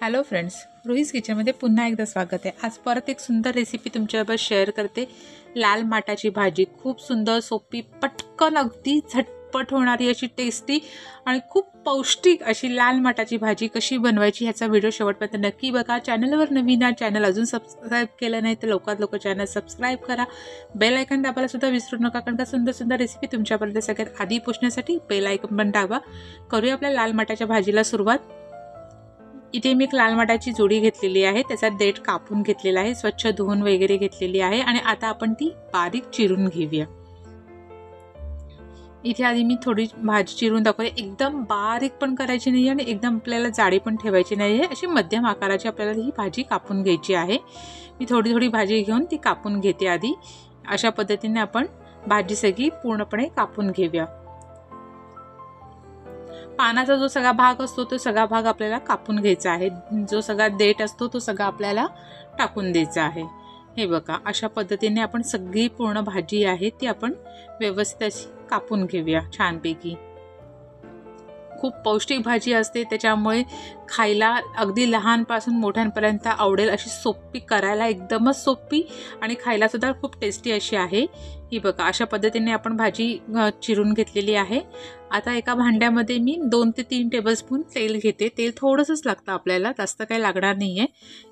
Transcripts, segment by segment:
Hello friends, रुहीज किचनमध्ये पुन्हा एकदा स्वागत आहे। आज परत एक सुंदर रेसिपी तुमच्याबरोबर शेअर करते। लाल माटाची भाजी खूप सुंदर, सोपी, पटकन, अगदी झटपट होणारी अशी टेस्टी आणि खूप पौष्टिक अशी लाल माटाची भाजी कशी बनवायची ह्याचा व्हिडिओ शेवटपर्यंत नक्की बघा। चॅनलवर नवीन आहे, चॅनल अजून सबस्क्राईब केलं नाही तर लवकरात लवकर चॅनल सबस्क्राईब करा। बेल आयकॉन दाबायला सुद्धा विसरू नका, कारण का सुंदर सुंदर रेसिपी तुमच्यापर्यंत सगळ्यात आधी पोहोचण्यासाठी बेल आयकॉन पण दाबा। करूया आपल्या लाल माटाच्या भाजीला सुरुवात। इथे मी एक लाल माटाची जोडी घेतलेली आहे, त्याचा देठ कापून घेतलेला आहे, स्वच्छ धुवून वगैरे घेतलेली आहे आणि आता आपण ती बारीक चिरून घेऊया। इथे आधी मी थोडी भाजी चिरून दाखवते, एकदम बारीक पण करायची नाही आणि एकदम आपल्याला जाडी पण ठेवायची नाही, अशी मध्यम आकाराची आपल्याला ही भाजी कापून घ्यायची आहे। मी थोडी थोडी भाजी घेऊन ती कापून घेते आधी। अशा पद्धतीने आपण भाजी सगळी पूर्णपणे कापून घेऊया। पानाचा जो सगळा भाग असतो तो सगळा भाग आपल्याला कापून घ्यायचा आहे, जो सगळा देठ असतो तो सगळा आपल्याला टाकून द्यायचा आहे। हे बघा, अशा पद्धतीने आपण सगळी पूर्ण भाजी आहे ती आपण व्यवस्थित अशी कापून घेऊया छानपैकी। खूप पौष्टिक भाजी असते, त्याच्यामुळे खायला अगदी लहानपासून मोठ्यांपर्यंत आवडेल अशी सोपी, करायला एकदमच सोपी आणि खायला सुद्धा खूप टेस्टी अशी आहे। ही बघा, अशा पद्धतीने आपण भाजी चिरून घेतलेली आहे। आता एका भांड्यामध्ये मी 2 ते 3 टेबलस्पून तेल घेते। तेल थोडंसंच लागतं आपल्याला, जास्त काही लागणार नाहीये।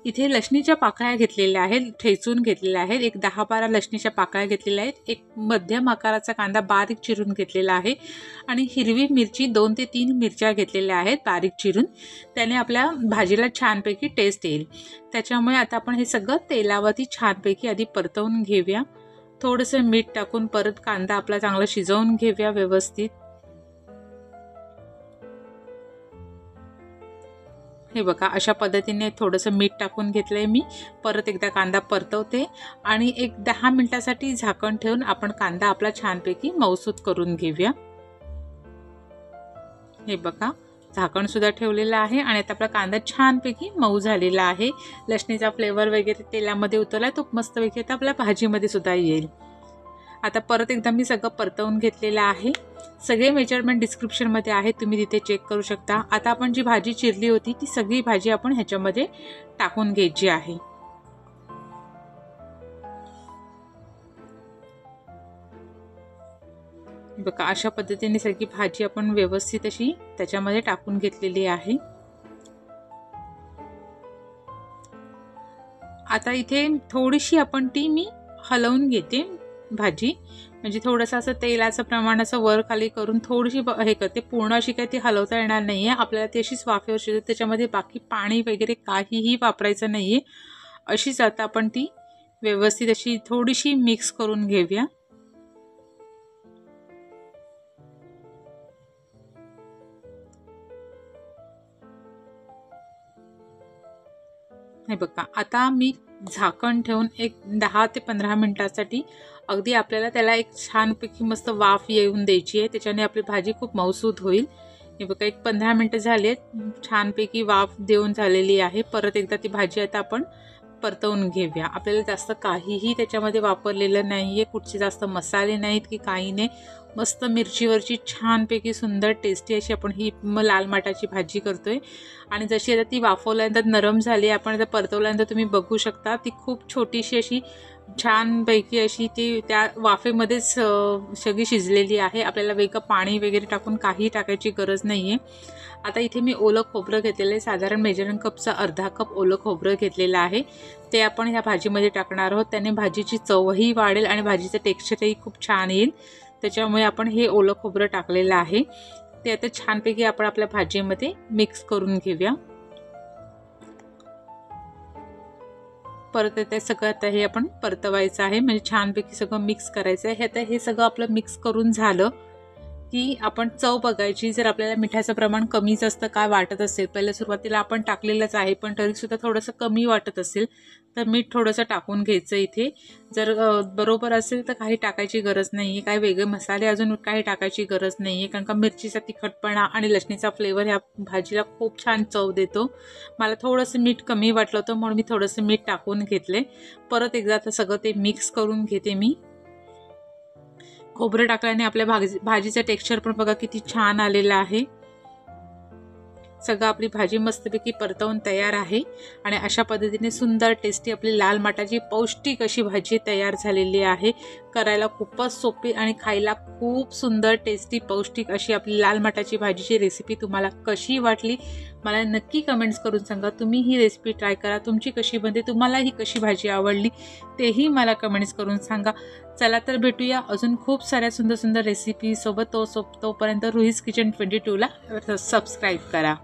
इथे लसणीच्या पाकळ्या घेतलेल्या आहेत, ठेचून घेतलेल्या आहेत, एक 10-12 लसणीच्या पाकळ्या घेतलेल्या आहेत, एक मध्यम आकाराचा कांदा बारीक चिरून घेतलेला आहे आणि हिरवी मिरची 2 ते 3 मिरच्या घेतलेल्या आहेत बारीक चिरून। त्याने आपल्या भाजीला छानपैकी टेस्ट येईल। त्याच्यामुळे आता आपण हे सगळं तेलावरती छानपैकी आधी परतवून घेऊया। थोडंसं मीठ टाकून परत कांदा आपला चांगला शिजवून घेऊया व्यवस्थित। हे बघा, अशा पद्धतीने थोडंसं मीठ टाकून घेतलंय मी। परत एकदा कांदा परतवते आणि एक 10 मिनिटासाठी झाकण ठेवून आपण कांदा आपला छानपैकी मऊसूत करून घेऊया। हे बघा, झाकण सुद्धा ठेवलेलं आहे आणि आता आपला कांदा छानपैकी मऊ झालेला आहे। लसणीचा फ्लेवर वगैरे तेलामध्ये उतरलाय, तो मस्तपैकी आता आपल्या भाजीमध्ये सुद्धा येईल। आता परत एकदा मी सगळं परतवून घेतलेलं आहे। सगळे मेजरमेंट डिस्क्रिप्शनमध्ये आहे, तुम्ही तिथे चेक करू शकता। आता आपण जी भाजी चिरली होती ती सगळी भाजी आपण ह्याच्यामध्ये टाकून घ्यायची आहे। बघा, अशा पद्धतीने सगळी भाजी आपण व्यवस्थित अशी त्याच्यामध्ये टाकून घेतलेली आहे। आता इथे थोडीशी आपण ती मी हलवून घेते भाजी, म्हणजे थोडंसं असं तेलाचं प्रमाण असं वर खाली करून थोडीशी हे करते। पूर्ण अशी काही ती हलवता येणार नाहीये आपल्याला, ती अशीच वाफेवर शिजते, त्याच्यामध्ये बाकी पाणी वगैरे काहीही वापरायचं नाहीये। अशीच आता आपण ती व्यवस्थित अशी थोडीशी मिक्स करून घेऊया। हे बघा, आता मी झाकण ठेवून एक 10 ते 15 मिनिटांसाठी अगदी आपल्याला त्याला एक छानपैकी मस्त वाफ येऊन द्यायची आहे, त्याच्याने आपली भाजी खूप मऊसूत होईल। हे बघा, एक 15 मिनिटं झालेत, छानपैकी वाफ देऊन झालेली आहे। परत एकदा ती भाजी आता आपण परतवून घेऊया। आपल्याला जास्त काहीही त्याच्यामध्ये वापरलेलं नाहीये, कुठचे जास्त मसाले नाहीत की काही नाही। मस्त मिरचीवरची छानपैकी सुंदर टेस्टी अशी आपण ही लाल माटाची भाजी करतोय। आणि जशी आता ती वाफवल्यानंतर नरम झाली, आपण आता परतवल्यानंतर तुम्ही बघू शकता ती खूप छोटीशी अशी छानपैकी अशी ती त्या वाफेमध्येच सगळी शिजलेली आहे। आपल्याला वेगळं पाणी वगैरे टाकून काही टाकायची गरज नाहीये। आता इथे मी ओलं खोबरं घेतलेलं आहे, साधारण मेजरिंग कपचा अर्धा कप ओलं खोबरं घेतलेलं आहे, ते आपण ह्या भाजीमध्ये टाकणार आहोत। त्याने भाजीची चवही वाढेल आणि भाजीचं टेक्स्चरही खूप छान येईल, त्याच्यामुळे आपण हे ओलं खोबरं टाकलेलं आहे। ते आता छानपैकी आपण आपल्या भाजीमध्ये मिक्स करून घेऊया। परत ते सगळं आता हे आपण परतवायचं आहे, म्हणजे छानपैकी सगळं मिक्स करायचं आहे। आता हे सगळं आपलं मिक्स करून झालं की आपण चव बघायची। जर आपल्याला मिठाचं प्रमाण कमी जास्त काय वाटत असेल, पहिल्या सुरुवातीला आपण टाकलेलंच आहे पण तरीसुद्धा थोडंसं कमी वाटत असेल तर मीठ थोडंसं टाकून घ्यायचं इथे। जर बरोबर असेल तर काही टाकायची गरज नाही आहे, काही वेगळे मसाले अजून काही टाकायची गरज नाही आहे, कारण का मिरचीचा तिखटपणा आणि लसणीचा फ्लेवर ह्या भाजीला खूप छान चव देतो। मला थोडंसं मीठ कमी वाटलं होतं म्हणून मी थोडंसं मीठ टाकून घेतले। परत एकदा आता सगळं ते मिक्स करून घेते मी। खोबरं टाकल्याने आपल्या भाजीचं टेक्स्चर पण बघा किती छान आलेलं आहे। सगळं आपली भाजी मस्तपैकी परतवून तयार आहे आणि अशा पद्धतीने सुंदर टेस्टी आपली लाल माटाची पौष्टिक अशी भाजी तयार झालेली आहे। करायला खूपच सोपी आणि खायला खूप सुंदर टेस्टी पौष्टिक अशी आपली लाल माटाची भाजीची रेसिपी तुम्हाला कशी वाटली मला नक्की कमेंट्स करून सांगा। तुम्ही ही रेसिपी ट्राय करा, तुमची कशी बनते, तुम्हाला ही कशी भाजी आवडली तेही मला कमेंट्स करून सांगा। चला तर भेटूया अजून खूप साऱ्या सुंदर सुंदर रेसिपी सोबत। तोपर्यंत रुहीज किचन 22 ला सबस्क्राईब करा।